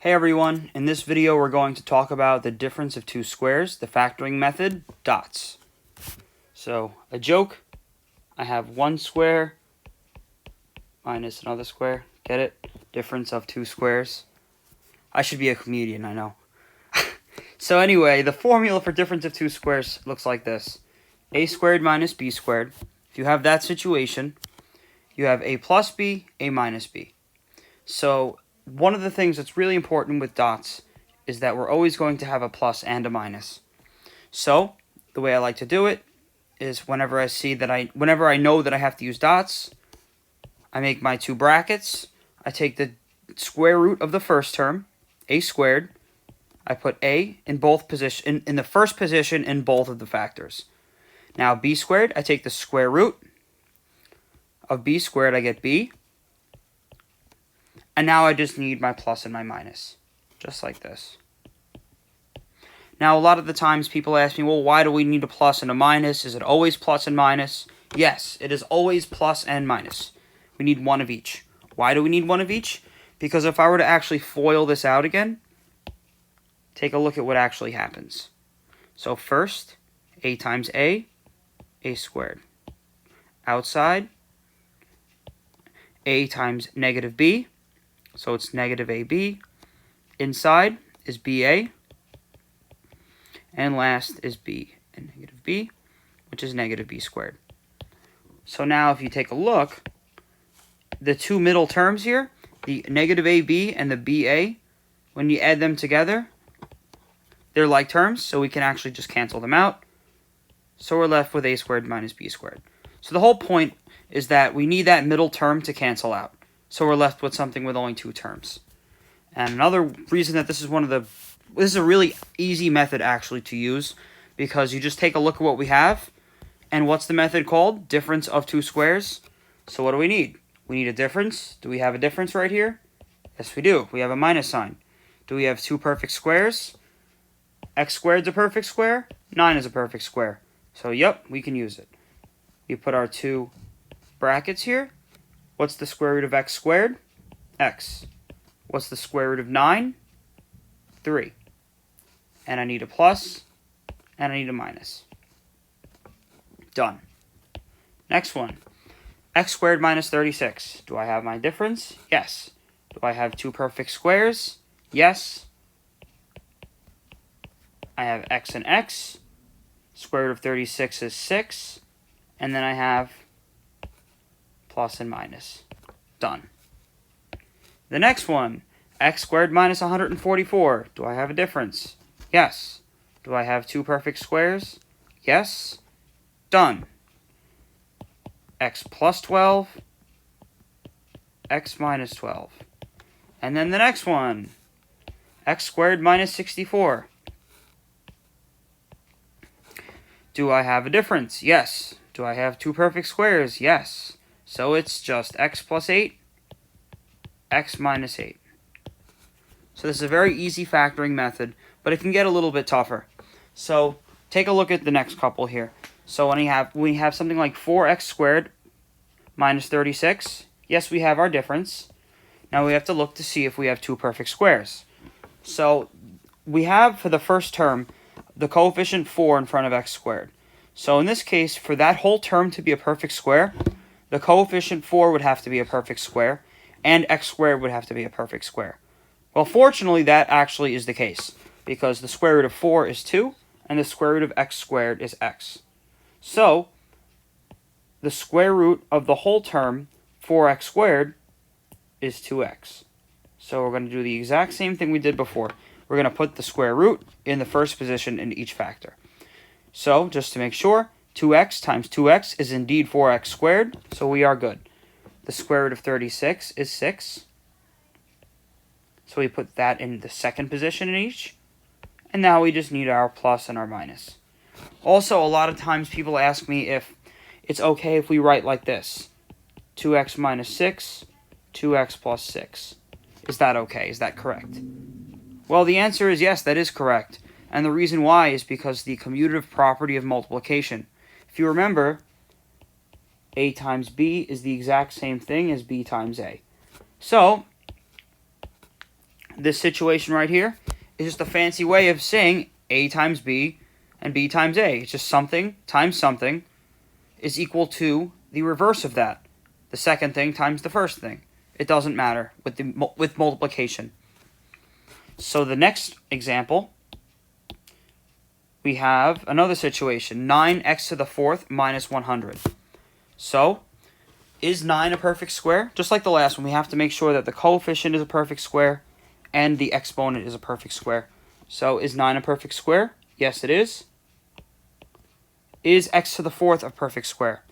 Hey everyone, in this video we're going to talk about the difference of two squares, the factoring method, dots. So, a joke, I have one square minus another square, get it? Difference of two squares. I should be a comedian, I know. So anyway, the formula for difference of two squares looks like this. A squared minus b squared. If you have that situation, you have a plus b, a minus b. So, one of the things that's really important with dots is that we're always going to have a plus and a minus. So, the way I like to do it is whenever I know that I have to use dots, I make my two brackets. I take the square root of the first term, a squared. I put a in the first position in both of the factors. Now, b squared, I take the square root of b squared, I get b. And now I just need my plus and my minus, just like this. Now, a lot of the times people ask me, well, why do we need a plus and a minus? Is it always plus and minus? Yes, it is always plus and minus. We need one of each. Why do we need one of each? Because if I were to actually FOIL this out again, take a look at what actually happens. So first, a times a squared. Outside, a times negative b. So it's negative AB. Inside is BA. And last is B and negative B, which is negative B squared. So now if you take a look, the two middle terms here, the negative AB and the BA, when you add them together, they're like terms, so we can actually just cancel them out. So we're left with A squared minus B squared. So the whole point is that we need that middle term to cancel out. So we're left with something with only two terms. And another reason that this is a really easy method actually to use, because you just take a look at what we have, and what's the method called? Difference of two squares. So what do we need? We need a difference. Do we have a difference right here? Yes, we do. We have a minus sign. Do we have two perfect squares? X squared is a perfect square. 9 is a perfect square. So yep, we can use it. We put our two brackets here. What's the square root of x squared? X. What's the square root of 9? 3. And I need a plus, and I need a minus. Done. Next one. X squared minus 36. Do I have my difference? Yes. Do I have two perfect squares? Yes. I have x and x. Square root of 36 is 6. And then I have plus and minus. Done. The next one, x squared minus 144. Do I have a difference? Yes. Do I have two perfect squares? Yes. Done. X plus 12, x minus 12. And then the next one, x squared minus 64. Do I have a difference? Yes. Do I have two perfect squares? Yes. So it's just x plus 8, x minus 8. So this is a very easy factoring method, but it can get a little bit tougher. So take a look at the next couple here. So when we have something like 4x squared minus 36, yes, we have our difference. Now we have to look to see if we have two perfect squares. So we have, for the first term, the coefficient 4 in front of x squared. So in this case, for that whole term to be a perfect square, the coefficient 4 would have to be a perfect square, and x squared would have to be a perfect square. Well, fortunately, that actually is the case, because the square root of 4 is 2, and the square root of x squared is x. So, the square root of the whole term, 4x squared, is 2x. So we're going to do the exact same thing we did before. We're going to put the square root in the first position in each factor. So, just to make sure, 2x times 2x is indeed 4x squared, so we are good. The square root of 36 is 6. So we put that in the second position in each. And now we just need our plus and our minus. Also, a lot of times people ask me if it's okay if we write like this. 2x minus 6, 2x plus 6. Is that okay? Is that correct? Well, the answer is yes, that is correct. And the reason why is because the commutative property of multiplication. If you remember, a times b is the exact same thing as b times a. So, this situation right here is just a fancy way of saying a times b and b times a. It's just something times something is equal to the reverse of that. The second thing times the first thing. It doesn't matter with multiplication. So the next example, we have another situation, 9x to the fourth minus 100. So, is 9 a perfect square? Just like the last one, we have to make sure that the coefficient is a perfect square and the exponent is a perfect square. So, is 9 a perfect square? Yes, it is. Is x to the fourth a perfect square?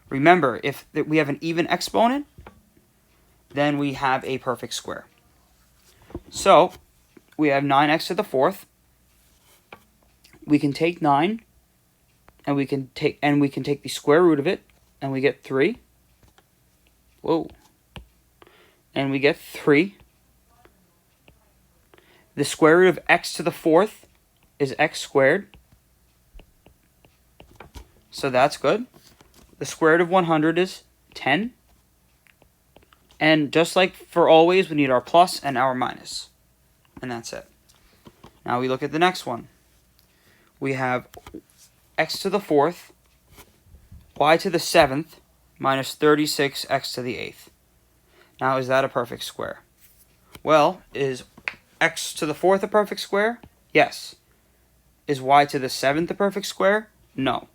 Remember, if we have an even exponent, then we have a perfect square. So, we have 9x to the fourth. We can take 9 and we can take the square root of it and we get 3. Whoa. And we get 3. The square root of x to the fourth is x squared. So that's good. The square root of 100 is 10. And just like for always, we need our plus and our minus. And that's it. Now we look at the next one. We have x to the fourth, y to the seventh, minus 36x to the eighth. Now, is that a perfect square? Well, is x to the fourth a perfect square? Yes. Is y to the seventh a perfect square? No.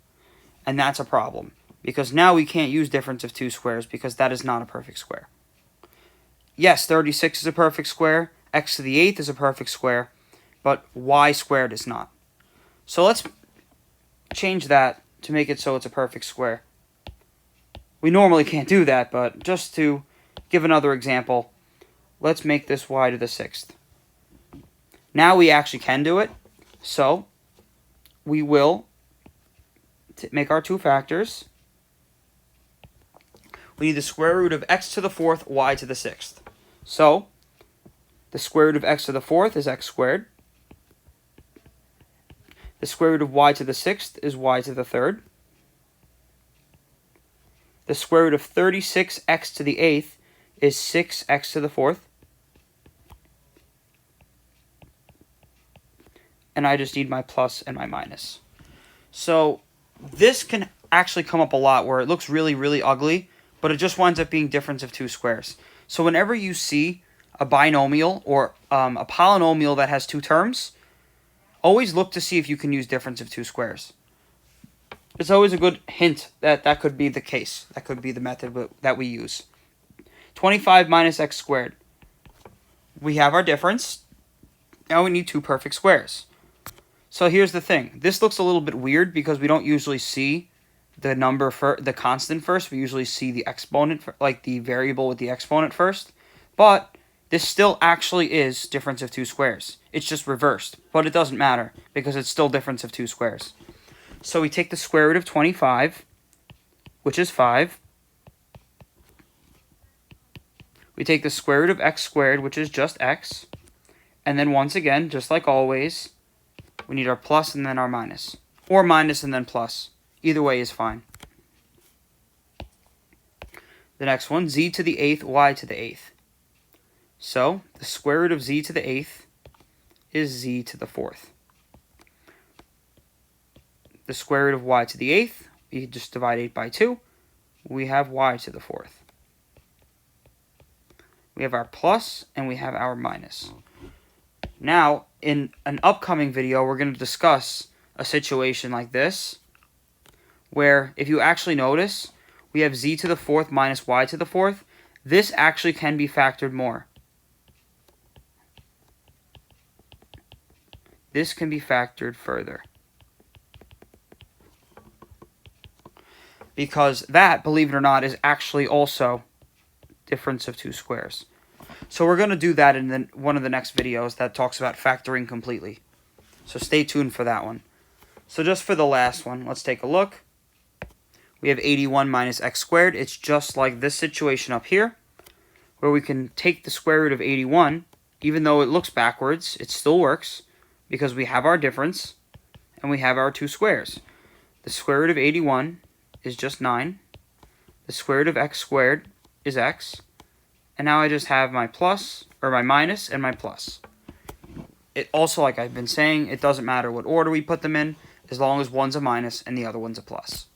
And that's a problem, because now we can't use difference of two squares, because that is not a perfect square. Yes, 36 is a perfect square, x to the eighth is a perfect square, but y squared is not. So let's change that to make it so it's a perfect square. We normally can't do that, but just to give another example, let's make this y to the sixth. Now we actually can do it, so we will make our two factors. We need the square root of x to the fourth, y to the sixth. So, the square root of x to the fourth is x squared. The square root of y to the sixth is y to the third. The square root of 36x to the eighth is 6x to the fourth. And I just need my plus and my minus. So this can actually come up a lot where it looks really, really ugly, but it just winds up being difference of two squares. So whenever you see a binomial or a polynomial that has two terms, always look to see if you can use difference of two squares. It's always a good hint that that could be the case. That could be the method that we use. 25 minus x squared. We have our difference. Now we need two perfect squares. So here's the thing. This looks a little bit weird because we don't usually see the number for the constant first. We usually see the exponent, like the variable with the exponent first. But this still actually is difference of two squares. It's just reversed, but it doesn't matter because it's still difference of two squares. So we take the square root of 25, which is 5. We take the square root of x squared, which is just x. And then once again, just like always, we need our plus and then our minus. Or minus and then plus. Either way is fine. The next one, z to the eighth, y to the eighth. So, the square root of z to the eighth is z to the fourth. The square root of y to the eighth, we just divide 8 by 2. We have y to the fourth. We have our plus and we have our minus. Now, in an upcoming video, we're going to discuss a situation like this, where if you actually notice, we have z to the fourth minus y to the fourth. This actually can be factored more. This can be factored further. Because that, believe it or not, is actually also difference of two squares. So we're going to do that in one of the next videos that talks about factoring completely. So stay tuned for that one. So just for the last one, let's take a look. We have 81 minus x squared. It's just like this situation up here, where we can take the square root of 81. Even though it looks backwards, it still works, because we have our difference, and we have our two squares. The square root of 81 is just 9. The square root of x squared is x. And now I just have my plus, or my minus, and my plus. It also, like I've been saying, it doesn't matter what order we put them in, as long as one's a minus and the other one's a plus.